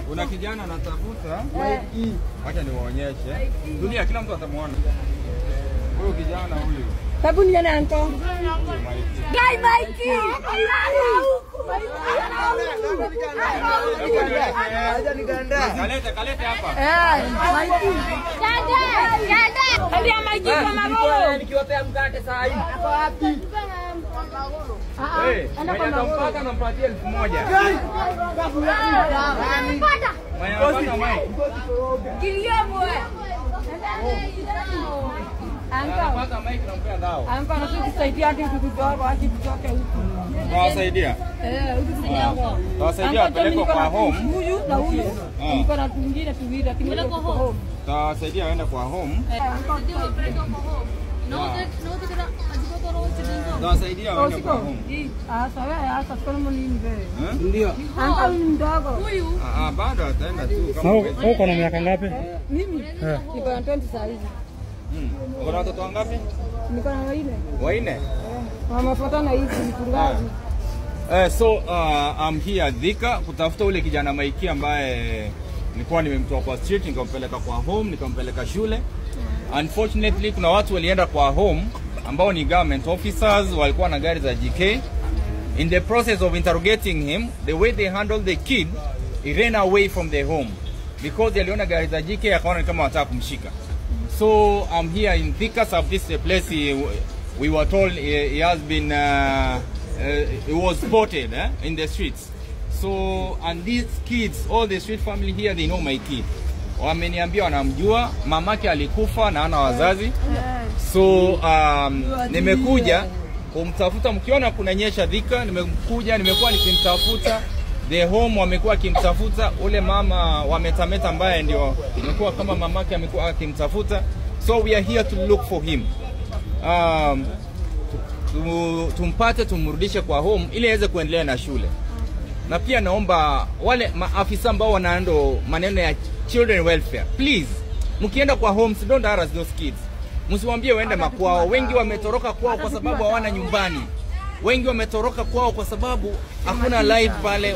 Kuna kijana anatafuta. Acha niwaonyeshe. Dunia kila mtu atamuona. Huyo kijana huyu. Hebu nione anko. Guy Mikey. Kalete hapa. Mikey. Ganda. Hadi ya Mikey kwa magolo. Nikiwapea mkate saa hii. Hapo wapi? Anampata nampatia 1000. Anapata mic nampea dao. Anko anakusaidia hadi kukutoa hadi kutoka huko. Nawasaidia. Nawasaidia peleko kwa home. Huyu na huyu. Niko na mwingine tuwili lakini peleko home. Nawasaidia waende kwa home. Nawasaidia waende kwa home. Sawa, sasa kama nini wewe? Ndio. Anko ni mdogo. Huyu. Bado ataenda tu kama wewe. Uko na miaka ngapi? Mimi niko na 20 saa hizi. Kuna watoto wangapi? Niko na 4. 4? Wamefuatana hizi mchungaji. So I'm here Thika kutafuta ule kijana Mikey ambaye nilikuwa nimemtoa kwa street nikampeleka kwa home nikampeleka shule. Unfortunately kuna watu walienda kwa home ambao ni government officers walikuwa na gari za GK. In the process of interrogating him, the way they handled the kid, he ran away from the home because aliona gari za GK akaona kama wataka kumshika. So I'm here in Thika, so this is a place we were told he has been he was spotted in the streets. So and these kids, all the street family here, they know my kid. Wameniambia wanamjua, mamake alikufa na ana wazazi. So nimekuja kumtafuta, mkiona kunanyesha Thika, nimekuwa nikimtafuta. The home wamekuwa akimtafuta, ule mama wametameta ambaye ndio imekuwa kama mamake amekuwa akimtafuta. So we are here to look for him. Tumpate tumrudishe kwa home ili aweze kuendelea na shule. Na pia naomba wale maafisa ambao wanaando maneno ya children welfare, please mkienda kwa homes don't harass those kids. Msiwaambie waende makwao. Wengi wametoroka kwao kwa sababu hawana nyumbani. Wengi wametoroka kwao kwa sababu hakuna life pale,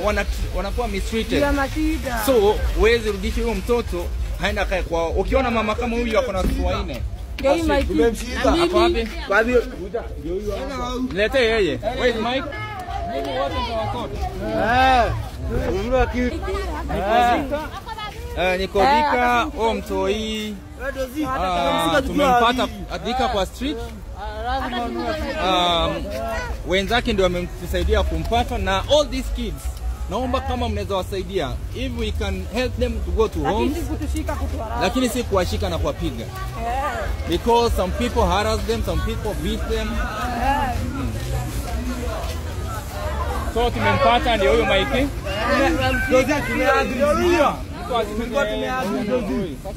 wanakuwa mistreated. So uweze rudisha huyo mtoto haenda kae kwao. Ukiona mama kama huyu ako na watoto 4. Tumemshika. Hapo wapi? Kwa hiyo lete yeye. Where is Mike? Mimi wote ndio watoto. Niko Thika, mtoi. Tumempata Thika kwa street. Wenzake ndio wamemsaidia kumpata na all these kids. Naomba kama mnaweza wasaidia, if we can help them to go to homes. Lakini si kuwashika na kuwapiga. Because some people harass them, some people beat them. So tumempata ndio huyo Mikey.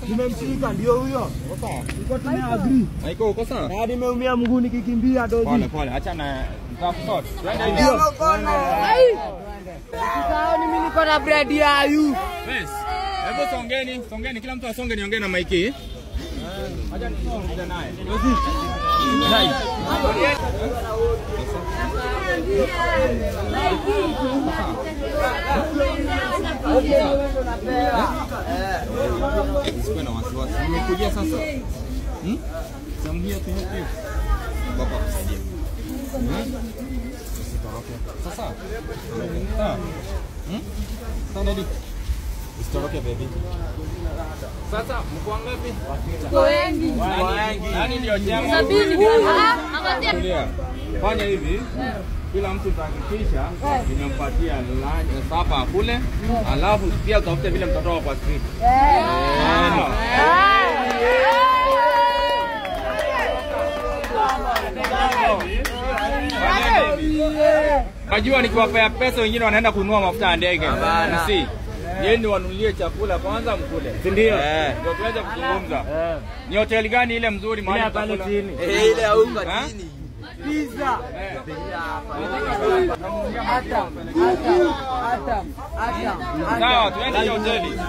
Tumemshika ndio huyo. Niko tumeagree. Mikey uko sawa? Na nimeumia mguu nikikimbia dozi. Pole, acha na mtafuta. Ndio. Sasa mimi niko na bread ya yu. Yes. Hebu songeni kila mtu asonge niongee na Mikey. Acha niongee naye. Dozi. Sikuwa na wasiwasi. Nimekuja sasa. Samhia tu hivi. Baba kusaidia. Sasa. Sasa ndio. Usitoroke baby. Sasa mko ngapi? Wengi. Nani ndio jamaa? Angalia. Fanya hivi. Kila mtu tahakikisha nimempatia lunch sapa kule, alafu pia utafute vile mtoto wako kwa street. Najua nikiwapea pesa wengine wanaenda kununua mafuta ya ndege. Si. Yeni wanunulie chakula kwanza mkule. Si ndio? Ndio tuweze kuzungumza. Ni hoteli gani ile mzuri mahali pale chini? Ile huko chini. Pizza. Sawa, tuende hiyo hoteli.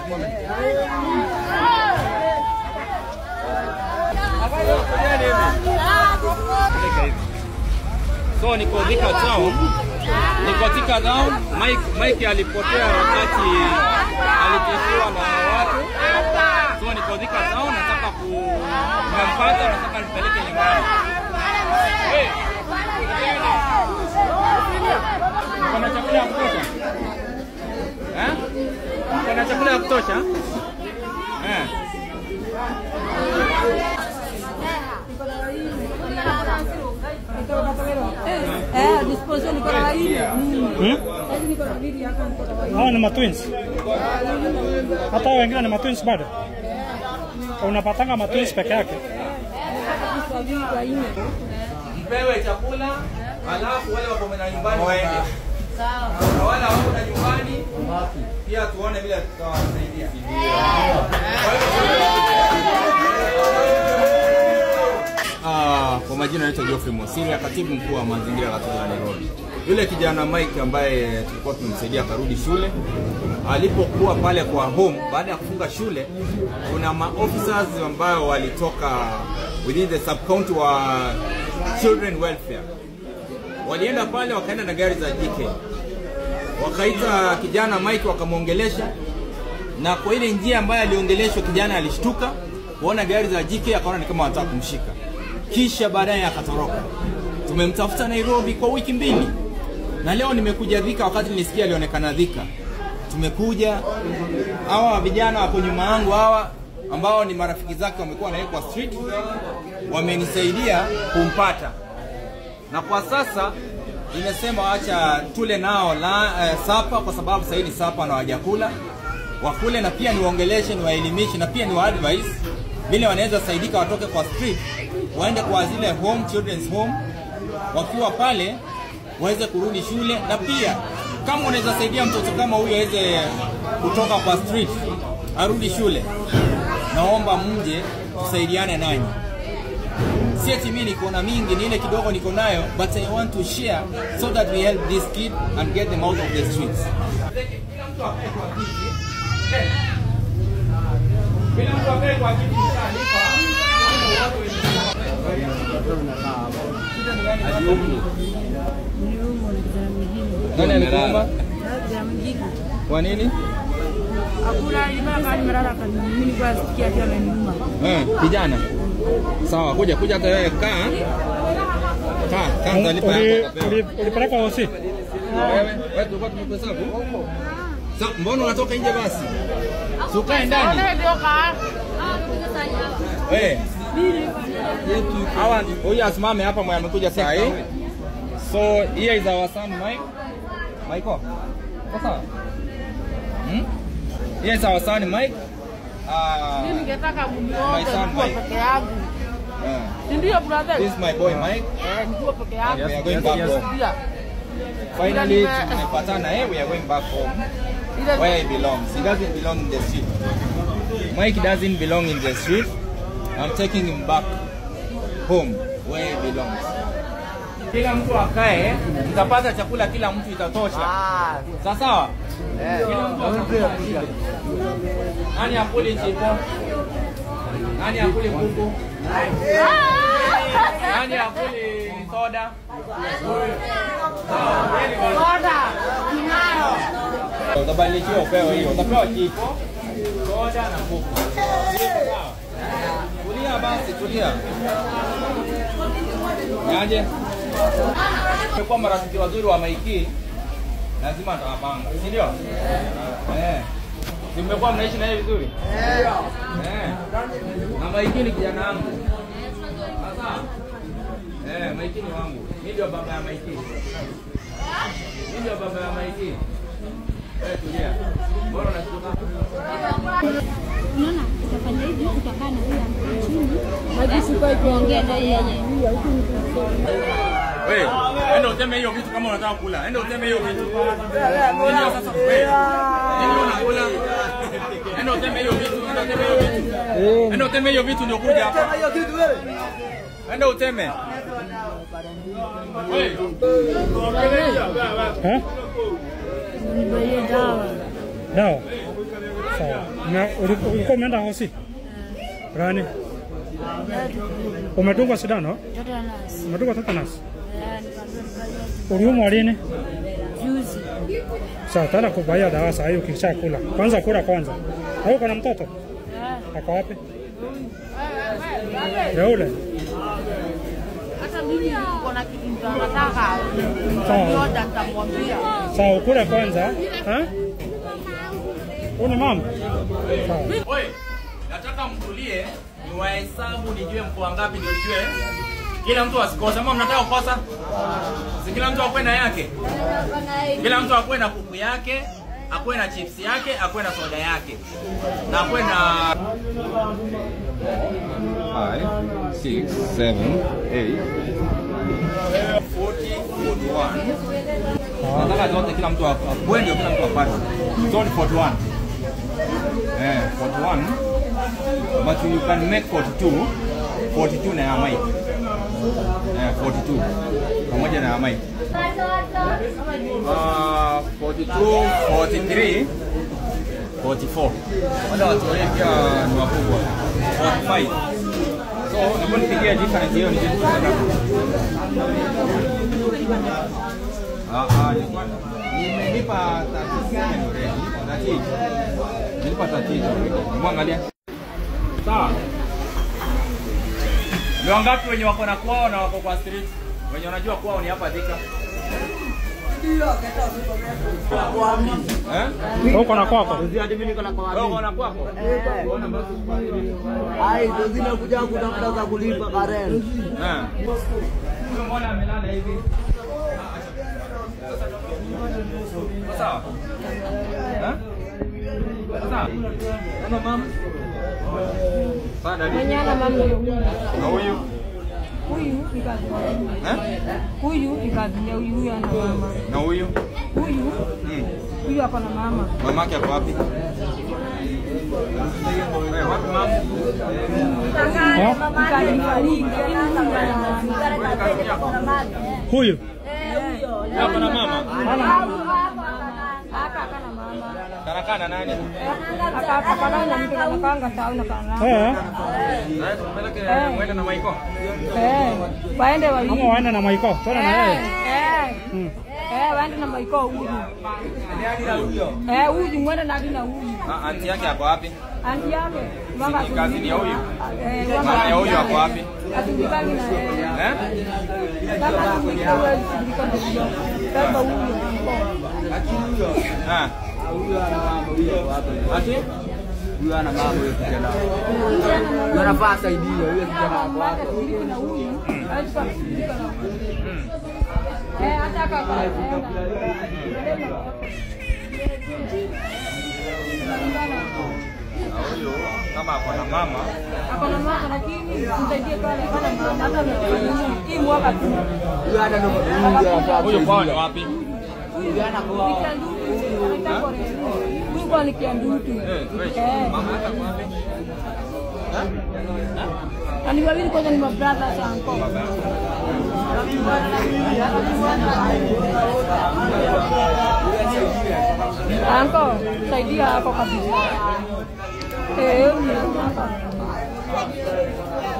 So niko Thika town. Niko Thika town. Mike alipotea wakati nataka nipeleke nyumbani. Kuna chakula ya kutosha? Kuna chakula ya kutosha? Disposition iko na hii. Niko na video hapa niko na hii. Hao ni matwins. Hata wengine ni matwins bado. Unapatanga matwins peke yake. Mpewe chakula, alafu wale wako na nyumbani waende. Sawa. Wale wako na nyumbani pia tuone vile tutawasaidia. Kwa majina naitwa Geoffrey Mosiria, katibu mkuu wa mazingira ya Nairobi. Yule kijana Mike ambaye tulikuwa tumemsaidia karudi shule, alipokuwa pale kwa home baada ya kufunga shule, kuna maofficers ambao walitoka within the sub county wa children welfare. Walienda pale wakaenda na gari za JK. Wakaita kijana Mike wakamuongelesha, na kwa ile njia ambayo aliongeleshwa kijana alishtuka kuona gari za JK, akaona ni kama wanataka kumshika. Kisha baadaye akatoroka. Tumemtafuta Nairobi kwa wiki 2. Na leo nimekuja Thika, wakati nilisikia alionekana Thika. Tumekuja, hawa vijana hapo nyuma yangu hawa ambao ni marafiki zake wamekuwa naye kwa street, wamenisaidia kumpata. Na kwa sasa nimesema acha tule nao sapa, kwa sababu sasa hivi sapa na hawajakula. Wakule na pia niwaongeleshe, niwaelimishe na pia niwaadvise vile wanaweza saidika watoke kwa street waende kwa zile home, children's home. Wakiwa pale waweze kurudi shule, na pia kama unaweza saidia mtoto kama huyo aweze kutoka kwa street arudi shule, naomba mje tusaidiane nanyi. Si eti mimi niko na mingi, ni ile kidogo niko nayo, but I want to share so that we help this kid and get them out of the streets. Nani alikuomba? Kwa nini? Hakuna imaka nimelala kwa mimi kwa sikia tena niuma. Kijana. Sawa, kuja hata wewe kaa ndalipa yako. Ulipeleka hosi? Wewe tulikuwa tumekuhesabu. Sasa mbona unatoka nje basi? Sukae ndani. Wewe. Hawa huyu asimame hapa mwenye amekuja saa hii. So here is our son Mike. Michael. Sasa. Here is our son Mike. Mimi ningetaka muombe kwa peke yangu. Ndio brother. This is my boy Mike. Ndio peke yangu. We are going back home. Finally, tumepatana. We are going back home. Where he belongs. He doesn't belong in the street. Mike doesn't belong in the street. I'm taking him back home where he belongs. Kila mtu akae, tutapata chakula, kila mtu itatosha. Sawa sawa? Kila mtu akae. Nani akule chipo? Nani akule kuku? Nani akule soda? Soda. Tunayo. Utabadilishiwa upewe hiyo. Utapewa chipo, soda na kuku. Tulia basi, tulia. Yaje? Kwa marafiki wazuri wa Maiki, lazima tutapanga, si ndio? Mmekuwa mnaishi na yeye vizuri? Na Maiki ni kijana wangu. Sasa Maiki ni wangu. Mimi ndio baba ya Maiki. Mimi ndio baba ya Maiki. Tulia. Bora unashtuka. Unaona, utafanya hivi, utakaa na huyo ambaye chini. Maji sikuwa kuongea na yeye. Wewe, enda uteme hiyo vitu kama unataka kula. Enda uteme hiyo vitu. Ndio sasa wewe. Ndio unakula. Enda uteme hiyo vitu, enda uteme hiyo vitu ndio kuja hapa. Uteme hiyo vitu wewe. Enda uteme. Wewe. Nibaye dawa. Dawa. Sawa. Na ulikuwa umeenda hosi? Gani? Umedungwa sindano? Tetanus. Umedungwa tetanus? Uliumwa lini? Juzi. Sawa, tena kubaia dawa saa hiyo kisha kula. Kwanza kula kwanza. Au kuna mtoto? Ako wapi? Yule. Hata mimi niko na kitu nataka. Sawa. Ndio nitamwambia. Sawa, kula kwanza. Una mama? Sawa. Oi, nataka mtulie, niwahesabu nijue mko wangapi ndio nijue. Kila mtu asikose. Kama mnataka kukosa? Si kila mtu akwe na yake. Kila mtu akwe na kuku yake, akwe na chips yake, akwe na soda yake. Na akwe na 5 6 7 8 40 41. Nataka zote kila mtu akwe ndio kila mtu apate. Zote 41. 41, but you can make 42 na ya mic. 42 pamoja na ya mic. 42, 43, 44. Wala watu wengi pia ni wakubwa. 45. So, hebu nipigie difference hiyo ni kitu sana. Nimelipa 37 already. Nilipa tatizo. Mwangalia. Sawa. Ni wangapi wenye wako na kwao na wako kwa street? Wenye wanajua kwao ni hapa Thika. Uko na kwako? Hadi mimi niko na kwa Wewe uko na kwako? Unaona basi. ai ndio zinakuja kutafuta za kulipa karen. Mbona amelala hivi? Sawa. Sawa. Kama mama. Manyana mama huyu. Na huyu? Huyu ikazinya. Huyu ikazinya huyu ana mama. Na huyu? Huyu. Huyu ako na mama. Mamake ako wapi? Wewe wapi mama? Huyu? Ako na mama? Karakana nani? Akakana na mtu anakanga sawa na kana. Na tumpeleke mwende na Maiko. Waende wali. Kama waende na Maiko, tuna na yeye. Waende na Maiko huyu. Huyu mwende na dina huyu. Anti yake ako wapi? Anti yake. Mama kazi ni ya huyu. Mama ya huyu ako wapi? Atundikani na yeye. Kama tumikawa atundikani. Kama huyu. Huyu ana mama huyo hapa. Ati? Huyu ana mama huyo kijana. Huyu anafaa saidia huyo kijana wako hapo. Na huyu. Hata kaka. Huyo kama ako na mama. Ako na mama lakini msaidie pale hata hii mwaka tu. Huyu ana ndo huyu Huyo kwao ni wapi? huyu ana kwa Huyu kwa ni Kiandutu. Mama yake ako wapi? Ani wawili kwanza ni mabrother sanko. Anko, saidia hapo kabisa.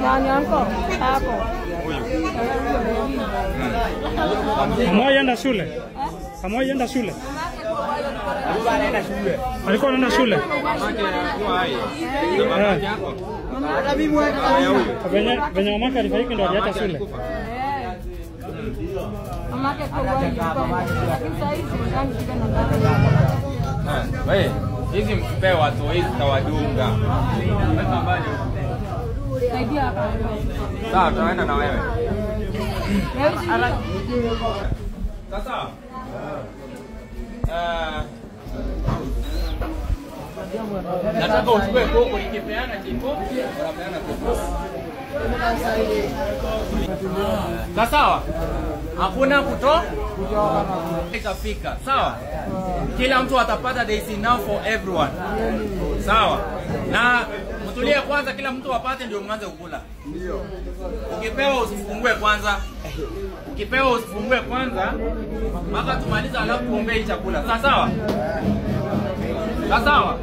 Nani anko? Hapo. Amoy enda shule. Amoy enda shule. Alikuwa anaenda shule. Mamake alikuwa hai. Na mamake yako. hata mimi mwana Venye mamake alifariki ndo aliacha shule. Mamake kwa wali. Lakini sasa hivi yangu shika na baba. Wewe, hizi mpe watu hizi tawadunga. Weka mbali. Saidia hapa. Sawa, tutaenda na wewe. Sasa. Nataka uchukue koko nikipeana kiko, unapeana koko. Sawa? Hakuna kutoka itafika. Sawa? Kila mtu atapata, there is enough for everyone. Sawa? Na mtulie kwanza, kila mtu apate ndio mwanze kukula. Ndio. Ukipewa usifungue kwanza. Ukipewa usifungue kwanza mpaka tumaliza, alafu tuombe hii chakula. Sawa? Sawa?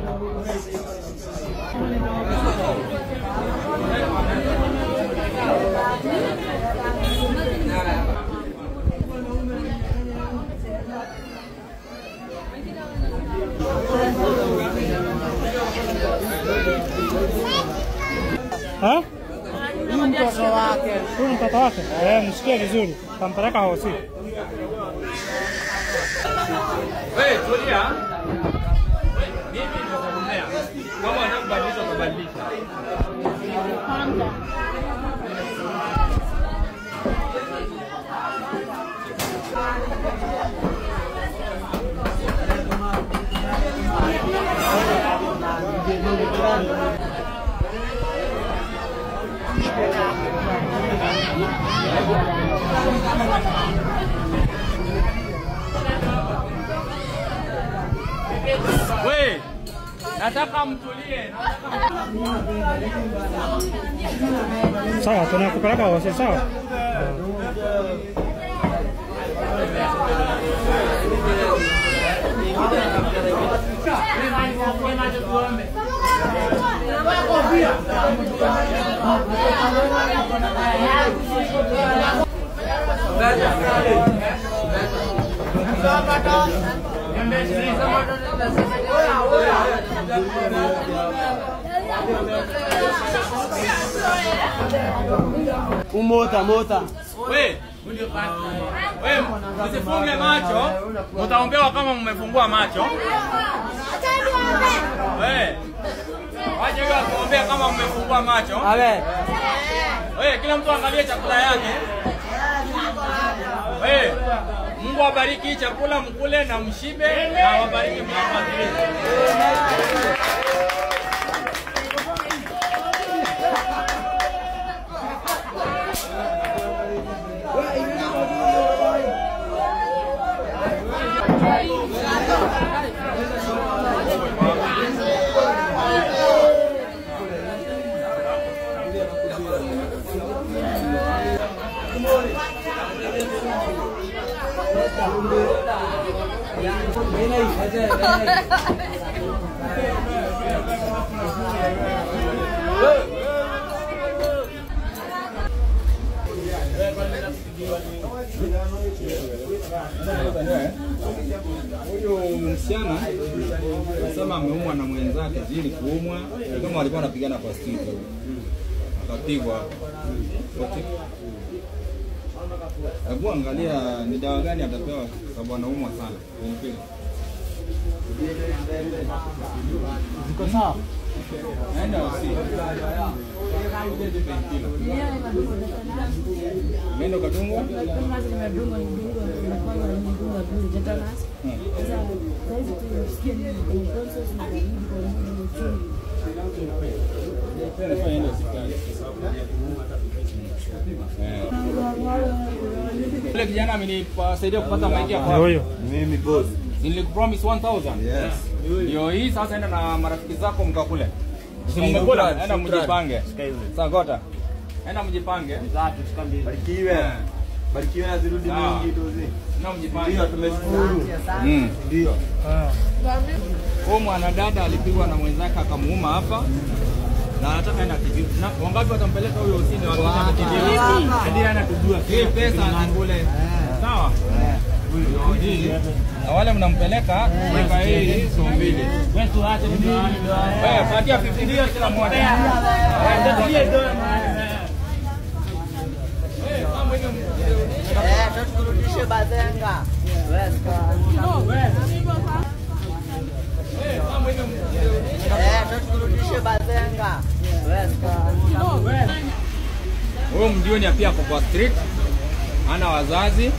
Huyu mtoto wake. Huyu mtoto wake? Msikie vizuri. Tampeleka hosi. Wewe tulia. Mimi nitakumbea. Kama anakubadilisha utabadilisha. Wewe nataka mtulie. Sawa, tunakupeleka hosi sawa? Mota. Wewe msifunge macho, mtaombewa kama mmefungua macho. Wewe waje kuombea kama mmefungua macho. Wewe kila mtu angalie chakula yake. Wewe Mungu awabariki chakula mkule na mshibe na awabariki mnapoadhimisha. Huyu msichana anasema ameumwa na mwenzake, zili kuumwa kama walikuwa wanapigana kwa street. Akapigwa. Hebu angalia ni dawa gani atapewa sababu anaumwa sana. Ziko sawa? Naenda hosi. Nenda kadungwa? Yule kijana amenisaidia kupata maiki hapa. Huyo. Mimi boss. Nilikupromise 1000. Yes. Ndio hii sasa, enda na marafiki zako mkakule. Mmekula, enda mjipange. Sasa gota. Enda mjipange. Barikiwe. Barikiwe na zirudi mingi dozi. Na mjipange. Ndio tumeshukuru. Ndio. Huyu mwanadada alipigwa na mwenzake akamuuma hapa. Na anataka enda TV. Na wangapi watampeleka huyo usini wa TV? Hadi anatujua. Hii pesa atakule. Sawa? Na wale mnampeleka weka hii so mbili. Wewe tuache ndio. Wewe patia 50 kila mmoja. Tukurudishe bazenga. Tukurudishe bazenga. Huyo mjioni pia kwa street. Ana wazazi.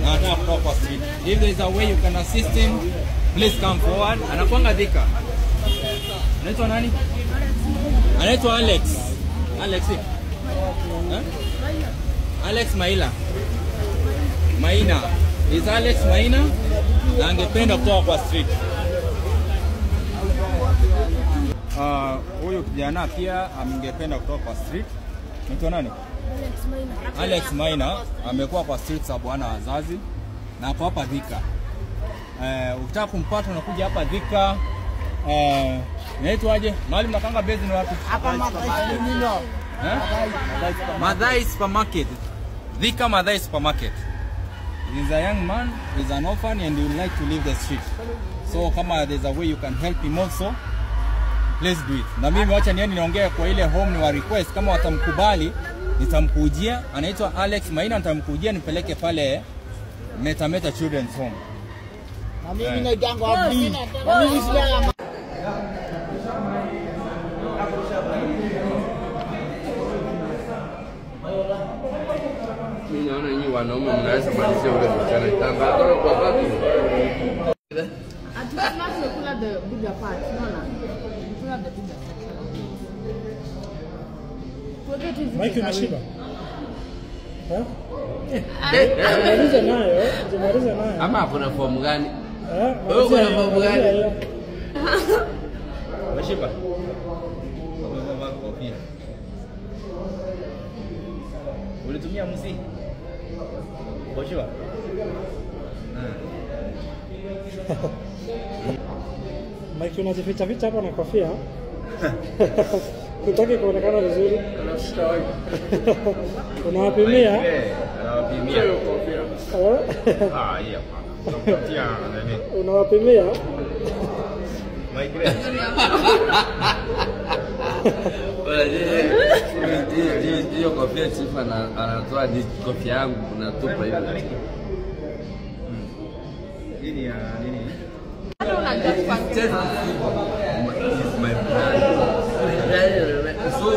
Na anataka kutoka kwa street. If there is a way you can assist him, please come forward. Anakuanga Dhika. Anaitwa nani? Anaitwa Alex. Alex. Alex Maina. Is Alex Maina na angependa kutoka kwa street. Huyu kijana pia angependa kutoka kwa street. Anaitwa nani? Alex Maina amekuwa kwa street sababu hana wazazi na ako hapa Dhika. Ukitaka kumpata unakuja hapa Dhika. Inaitwaje? Mahali mnakanga base ni wapi? Hapa Madhai Supermarket. Dhika Madhai Supermarket. He's a young man, he's an orphan and he would like to leave the street. So kama there's a way you can help him also, Please do it. Na mimi wacha niende niongee kwa ile home ni wa request, kama watamkubali nitamkujia. Anaitwa Alex Maina, nitamkujia nipeleke pale Meta Children's Home. Na mimi na gango Abdi. Na mimi sila mimi naona nyinyi wanaume mnaweza malizia ule mchana tamba kwa watu. At least not kula the bigger part. No. Kula the bigger part. Mike unashiba? Maliza nayo. Ama hapo na form gani? Wewe kuna form gani? Umeshiba? Umevaa kofia. Ulitumia muziki? Umeshiba? Mike unajificha ficha hapa na kofia. Kutaki kuonekana vizuri. Unawapimia? Anawapimia. Ah, hiyo hapa. Tia nani? Unawapimia? Mike. Hiyo kofia chifa anatoa ni kofia yangu unatupa hiyo. Nini ya nini? Hata unajua My brand. So